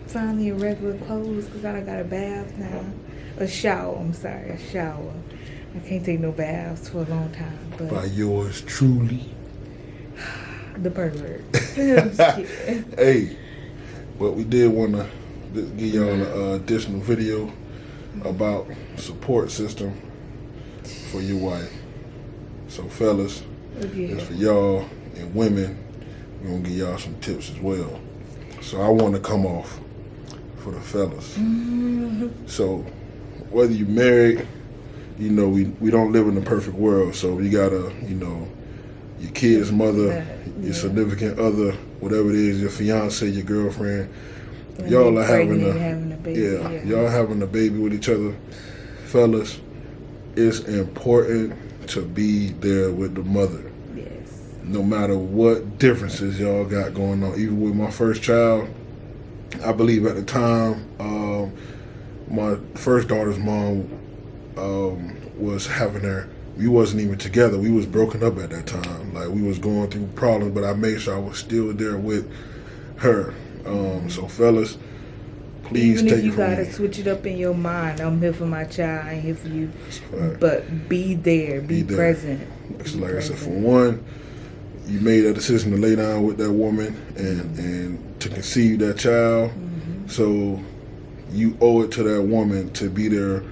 finally in regular clothes because I got a bath now. A shower, I'm sorry, a shower. I can't take no baths for a long time. But by yours truly, the pervert. I'm just kidding. Hey, but we did want to give y'all an additional video about support system for your wife. So fellas, it's for y'all, and women, we're going to give y'all some tips as well. So I want to come off for the fellas. So whether you're married, you know, we don't live in a perfect world, so you gotta, you know, your kid's mother, your significant other, whatever it is, your fiance, your girlfriend, y'all are having a baby. Y'all having a baby with each other. Fellas, it's important to be there with the mother. Yes. No matter what differences y'all got going on. Even with my first child, I believe at the time, my first daughter's mom was having her, we wasn't even together. We was broken up at that time. Like, we was going through problems, but I made sure I was still there with her. So fellas, please even take if you it from gotta me. switch it up in your mind, I'm here for my child, I'm here for you. But be there, be present. So like I said, for one, you made a decision to lay down with that woman and to conceive that child. So you owe it to that woman to be there,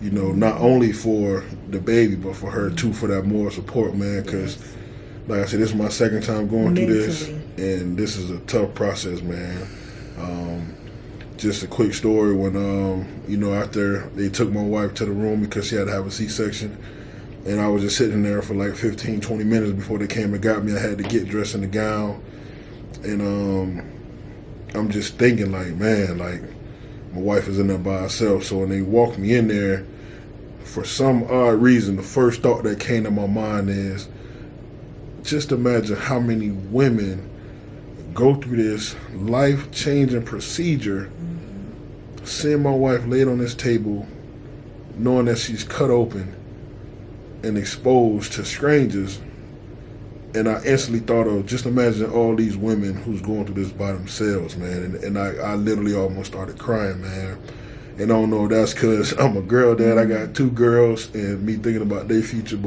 you know, not only for the baby, but for her too, for that moral support, man. Because, like I said, this is my second time going through this, and this is a tough process, man. Just a quick story, when, you know, after they took my wife to the room because she had to have a C-section, and I was just sitting there for like 15, 20 minutes before they came and got me. I had to get dressed in the gown, and I'm just thinking, like, man, like, my wife is in there by herself. So when they walked me in there, for some odd reason, the first thought that came to my mind is, just imagine how many women go through this life-changing procedure, seeing my wife laid on this table, knowing that she's cut open and exposed to strangers. And I instantly thought of, just imagine all these women who's going through this by themselves, man. And I literally almost started crying, man. And I don't know if that's because I'm a girl dad. I got 2 girls, and me thinking about their future,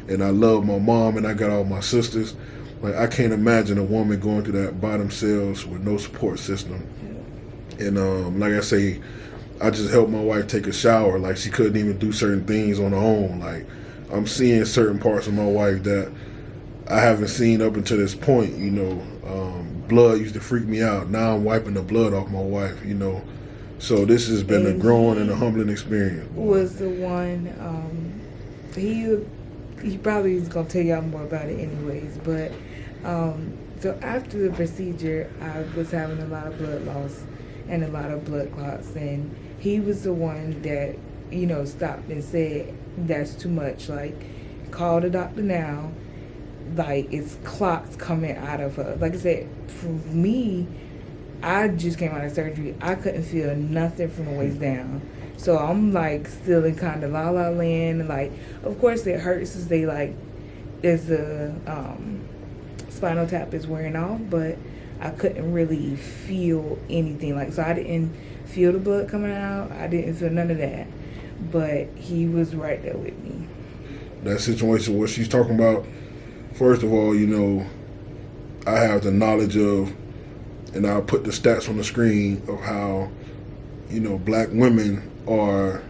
and I love my mom, and I got all my sisters. Like, I can't imagine a woman going through that by themselves with no support system. And like I say, I just helped my wife take a shower. Like, she couldn't even do certain things on her own. Like, I'm seeing certain parts of my wife that I haven't seen up until this point, you know. Blood used to freak me out. Now I'm wiping the blood off my wife, you know. So this has been a growing and a humbling experience. Was the one, he probably is going to tell y'all more about it anyways, but so after the procedure, I was having a lot of blood loss and a lot of blood clots, and he was the one that, you know, stopped and said, that's too much, like, call the doctor now, like, it's clots coming out of her. Like I said, for me, I just came out of surgery. I couldn't feel nothing from the waist down. So I'm like still in kind of la-la land. Like, of course it hurts as they like, as the spinal tap is wearing off, but I couldn't really feel anything. Like, so I didn't feel the blood coming out. I didn't feel none of that. But he was right there with me. That situation, what she's talking about, first of all, you know, I have the knowledge of, and I'll put the stats on the screen of how, you know, black women are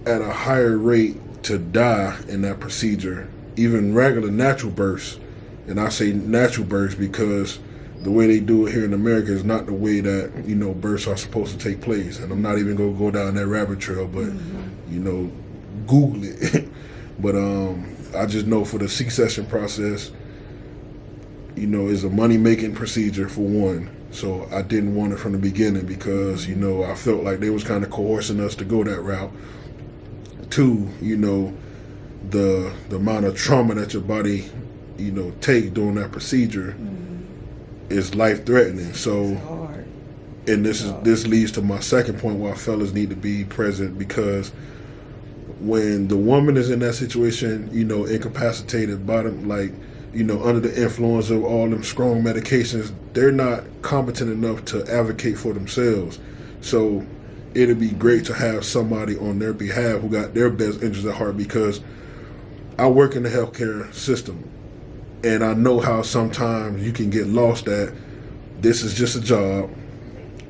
at a higher rate to die in that procedure, even regular natural births. And I say natural births because the way they do it here in America is not the way that, you know, births are supposed to take place. And I'm not even going to go down that rabbit trail, but, you know, Google it. But I just know for the C-section process, you know, is a money-making procedure for one. So I didn't want it from the beginning because, you know, I felt like they was kind of coercing us to go that route. 2, you know, the amount of trauma that your body, you know, take during that procedure is life-threatening. So, and this leads to my second point why fellas need to be present, because when the woman is in that situation, you know, incapacitated, bottom, like, under the influence of all them strong medications, they're not competent enough to advocate for themselves. So it'd be great to have somebody on their behalf who got their best interests at heart, because I work in the healthcare system and I know how sometimes you can get lost at this is just a job.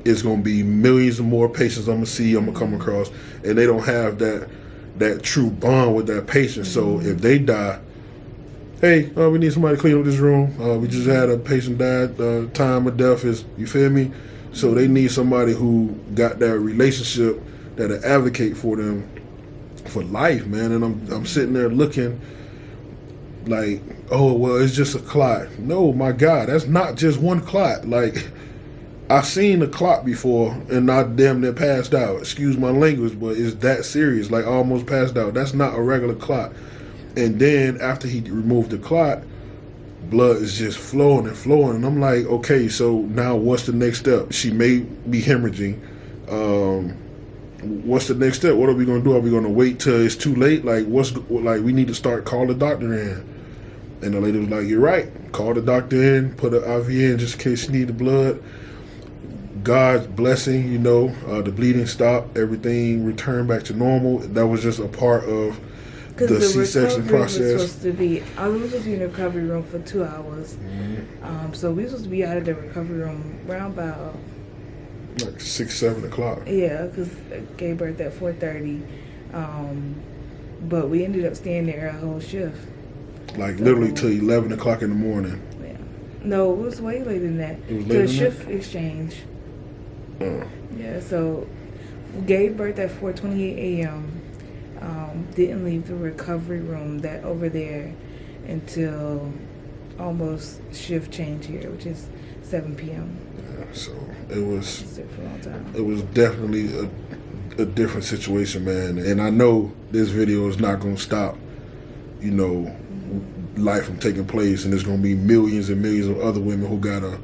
It's going to be millions of more patients I'm going to see, I'm going to come across, and they don't have that true bond with that patient. So if they die, hey, we need somebody to clean up this room. We just had a patient died. Time of death is, you feel me? So they need somebody who got that relationship that'll advocate for them for life, man. And I'm sitting there looking like, oh, well, it's just a clot. No, my God, that's not just one clot. Like, I've seen a clot before and I damn near passed out. Excuse my language, but it's that serious. Like, I almost passed out. That's not a regular clot. And then after he removed the clot, blood is just flowing and flowing. And I'm like, okay, so now what's the next step? She may be hemorrhaging. What's the next step? What are we going to do? Are we going to wait till it's too late? Like, we need to start call the doctor in. And the lady was like, you're right. Call the doctor in, put an IV in just in case she need the blood. God's blessing, the bleeding stopped, everything returned back to normal. That was just a part of the C-section process. I was supposed to be in the recovery room for 2 hours. Mm-hmm. So we were supposed to be out of the recovery room around about like 6, 7 o'clock. Yeah, because I gave birth at 4:30. But we ended up staying there a whole shift. Like literally till 11 o'clock in the morning. Yeah. No, it was way later than that. It was later than shift exchange. Yeah, so gave birth at 4:28 a.m. Didn't leave the recovery room that over there until almost shift change here, which is 7 p.m. Yeah, so it was for a long time. It was definitely a different situation, man. And I know this video is not going to stop, life from taking place, and there's going to be millions and millions of other women who gotta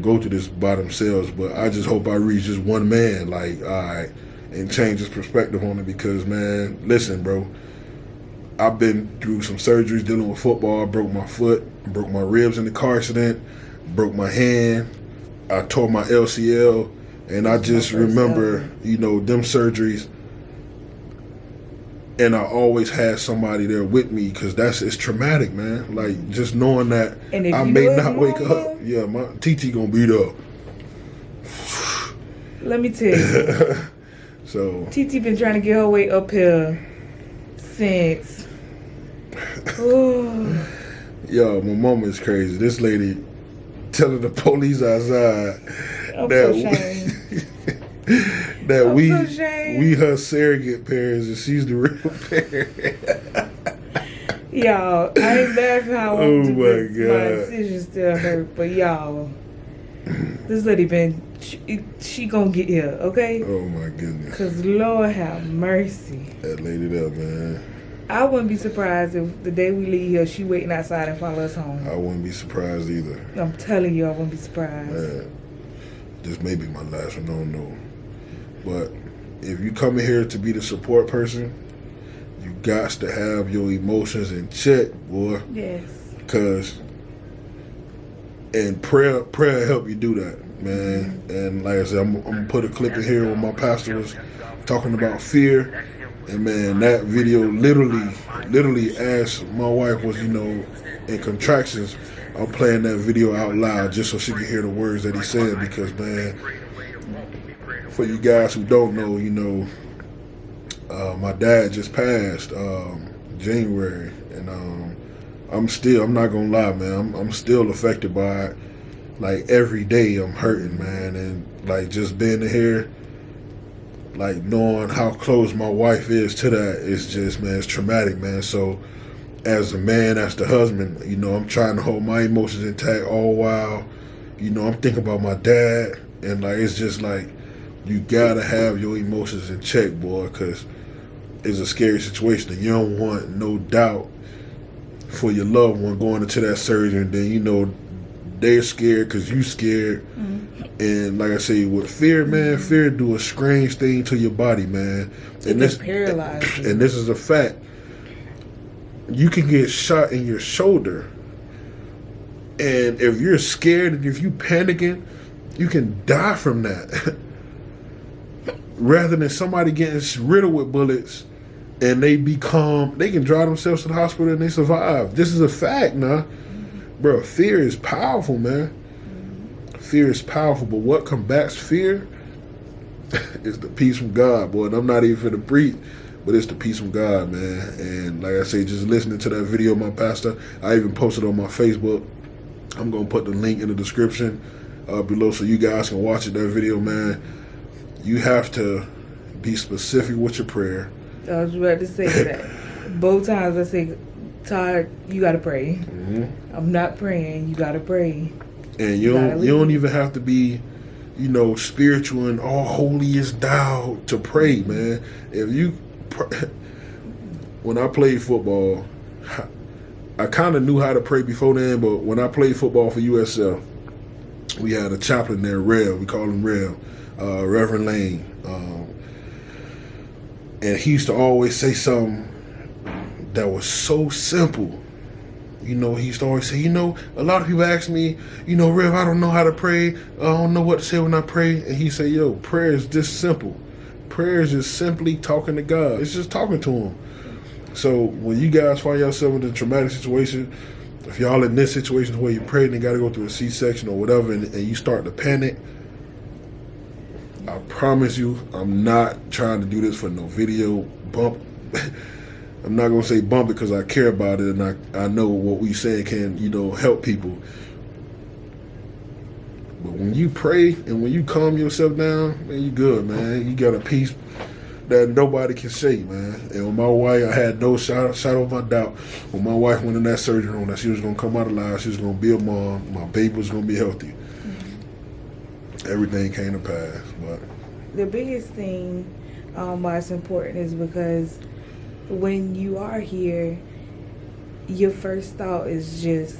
go through this by themselves. But I just hope I reach just one man, like, all right, and change his perspective on it. Because, man, listen, bro, I've been through some surgeries dealing with football. I broke my foot, broke my ribs in the car accident, broke my hand, I tore my LCL, and I just remember, them surgeries. And I always had somebody there with me, because it's traumatic, man. Like, just knowing that I may not wake up. Yeah, my TT gonna be there. Let me tell you. So TT been trying to get her way up here since. Yo, my mama is crazy. This lady telling the police outside that we her surrogate parents and she's the real parent. Y'all, I ain't laughing how I want to my my God. decision still hurt, but y'all, this lady she gonna get here, okay? Oh my goodness. Cause Lord have mercy. That lady there, man. I wouldn't be surprised if the day we leave here, she waiting outside and follow us home. I wouldn't be surprised either. I'm telling you, I wouldn't be surprised. Man, this may be my last one, I don't know. But if you come in here to be the support person, you got to have your emotions in check, boy. Yes. And prayer help you do that, man. Mm-hmm. And like I said, I'm gonna put a clip in here where my pastor was talking about fear. And man, that video literally as my wife was, in contractions, I'm playing that video out loud just so she could hear the words that he said. Because, man, for you guys who don't know, my dad just passed January, and I'm not gonna lie, man, I'm still affected by it. Like, every day I'm hurting, man, and like just being here, like knowing how close my wife is to that, is just, man, it's traumatic, man. So as a man, as the husband, I'm trying to hold my emotions intact all while, I'm thinking about my dad, and like, it's just like, you gotta have your emotions in check, boy, because it's a scary situation, and you don't want no doubt for your loved one going into that surgery, and then they're scared because you scared. Mm-hmm. And like I say, with fear, man, fear do a strange thing to your body, man. And this paralyzed. And this is a fact. You can get shot in your shoulder And if you're scared and if you panicking, you can die from that. Rather than somebody getting riddled with bullets and they can drive themselves to the hospital and they survive. This is a fact now. Bro, fear is powerful, man. Fear is powerful, but what combats fear is the peace from God, boy. And I'm not even for the preach, but it's the peace from God, man. And like I say, just listening to that video of my pastor, I even posted on my Facebook. I'm going to put the link in the description below so you guys can watch it, that video, man. You have to be specific with your prayer. I was about to say that. Both times I say, Todd, you got to pray. Mm-hmm. I'm not praying. You got to pray. And you don't even have to be, spiritual and all holy is thou to pray, man. If you, when I played football, I kind of knew how to pray before then, but when I played football for USF, we had a chaplain there, Rev. We called him Rev, Reverend Lane. And he used to always say something that was so simple. He used to always say, a lot of people ask me, Rev, I don't know how to pray. I don't know what to say when I pray. And he said, prayer is just simple. Prayer is just simply talking to God. It's just talking to him. So when you guys find yourself in a traumatic situation, if y'all in this situation where you're pregnant and got to go through a C-section or whatever, and you start to panic, I promise you, I'm not trying to do this for no video bump. I'm not going to say bump it because I care about it and I know what we saying can, help people. But when you pray and when you calm yourself down, man, you good, man. You got a peace that nobody can shake, man. And with my wife, I had no shadow of a doubt when my wife went in that surgery room that she was going to come out alive, she was going to be a mom, my baby was going to be healthy. Mm-hmm. Everything came to pass. But the biggest thing why it's important is because when you are here, your first thought is just,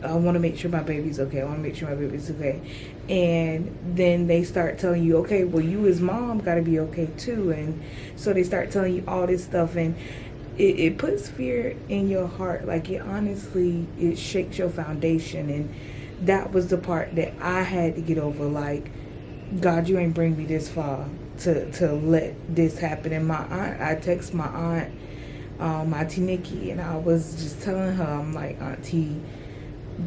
I want to make sure my baby's okay. I want to make sure my baby's okay. And then they start telling you, okay, well, you as mom got to be okay too. And so they start telling you all this stuff. And it puts fear in your heart. Like, it shakes your foundation. And that was the part that I had to get over. Like, God, you ain't bring me this far to let this happen. And I text my aunt, Auntie Nikki, and I was just telling her, I'm like, Auntie,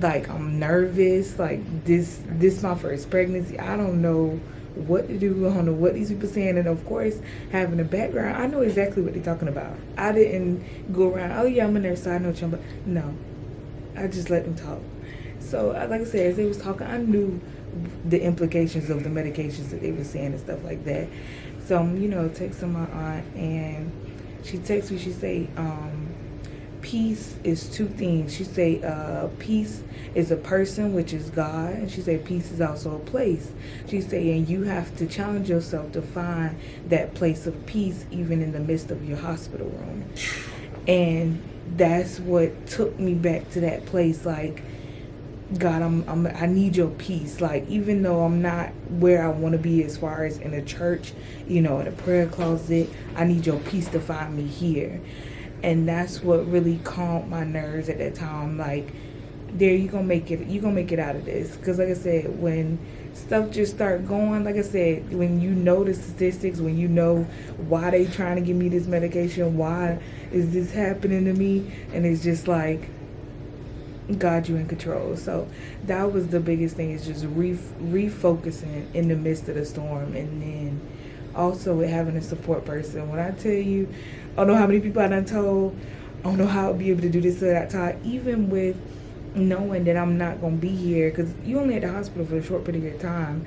like, I'm nervous. Like, this my first pregnancy. I don't know what to do. I don't know what these people saying. And of course, having a background, I know exactly what they're talking about. I didn't go around, oh yeah, I'm a nurse, so I know what you're talking about. No, I just let them talk. So, like I said, as they was talking, I knew the implications of the medications that they were saying and stuff like that. So, texting my aunt, and she texts me, she say, peace is two things. She say, peace is a person, which is God, and she say peace is also a place. She say, and you have to challenge yourself to find that place of peace even in the midst of your hospital room. And that's what took me back to that place. Like, God, I need your peace. Like, even though I'm not where I want to be as far as in a church, in a prayer closet, I need your peace to find me here. And that's what really calmed my nerves at that time. Like, there, you're gonna make it out of this. Because like I said, when stuff just start going, like I said, when you know the statistics, when you know why they trying to give me this medication, why is this happening to me, and it's just like, God, you in control. So that was the biggest thing, is just refocusing in the midst of the storm. And then also with having a support person. When I tell you, I don't know how many people I done told, I don't know how I'll be able to do this or that time, even with knowing that I'm not going to be here, because you only at the hospital for a short period of time,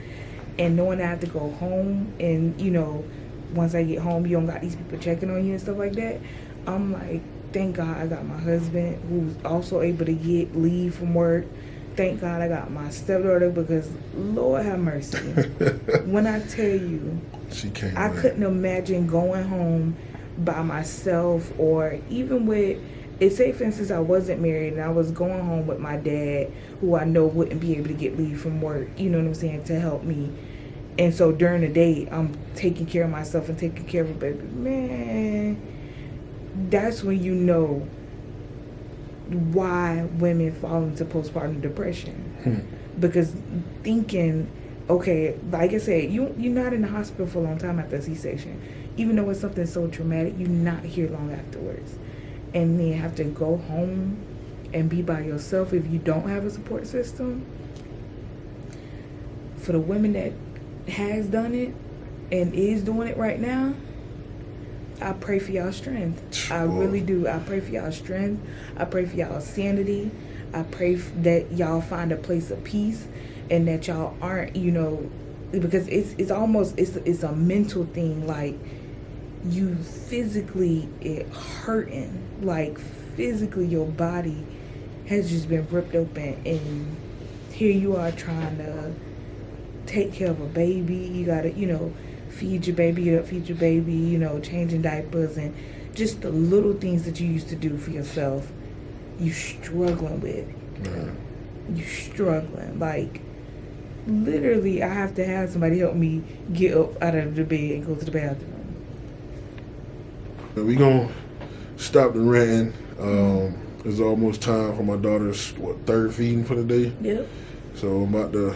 and knowing I have to go home, and once I get home, you don't got these people checking on you and stuff like that. I'm like, thank God I got my husband, who's also able to get leave from work. Thank God I got my stepdaughter, because Lord have mercy. When I tell you, I couldn't imagine going home by myself, or even with, it's say for instance I wasn't married and I was going home with my dad, who I know wouldn't be able to get leave from work, you know what I'm saying, to help me. And so during the day, I'm taking care of myself and taking care of a baby. Man, that's when why women fall into postpartum depression. Because thinking, okay, like I said, you're not in the hospital for a long time after a C-section. Even though it's something so traumatic, you're not here long afterwards. And then have to go home and be by yourself if you don't have a support system. For the women that has done it and is doing it right now, I pray for y'all strength. I really do. I pray for y'all strength. I pray for y'all sanity. I pray that y'all find a place of peace, and that y'all aren't, because it's almost it's a mental thing. Like, you physically it hurting, like physically your body has just been ripped open, and here you are trying to take care of a baby. You gotta feed your baby up, changing diapers, and just the little things that you used to do for yourself, you struggling with. You struggling. Like, literally, I have to have somebody help me get up out of the bed and go to the bathroom. We gonna stop the ranting. It's almost time for my daughter's third feeding for the day. Yep. So I'm about to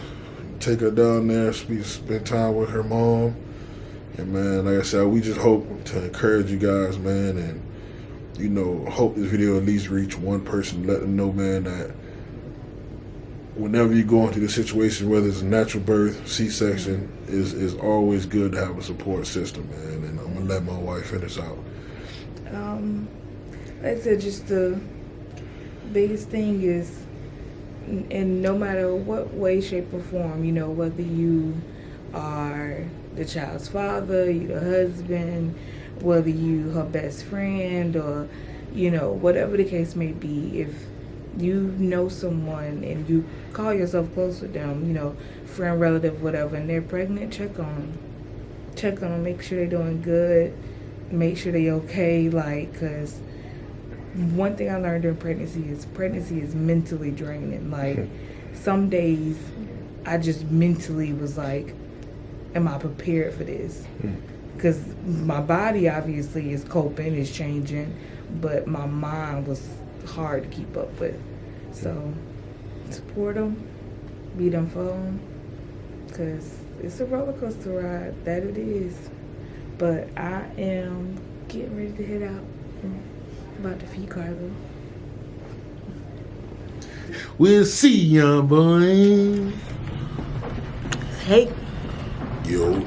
take her down there, spend time with her mom. And man, like I said, we just hope to encourage you guys, man, and hope this video at least reach one person, let them know, man, that whenever you're going through the situation, whether it's a natural birth, C-section, is always good to have a support system, man. And I'm gonna let my wife finish out. Like I said, just the biggest thing is, and no matter what way, shape, or form, whether you are the child's father, you the husband, whether you her best friend, or whatever the case may be, if you know someone and you call yourself close with them, friend, relative, whatever, and they're pregnant, check on them, make sure they're doing good, make sure they're okay, because one thing I learned during pregnancy is mentally draining. Like, some days I just mentally was like, am I prepared for this? Because my body obviously is coping, is changing, but my mind was hard to keep up with. So support them, be them for them, because it's a roller coaster ride, that it is. But I am getting ready to head out. About to feed Carlo. We'll see, young boy. Hey. Yo.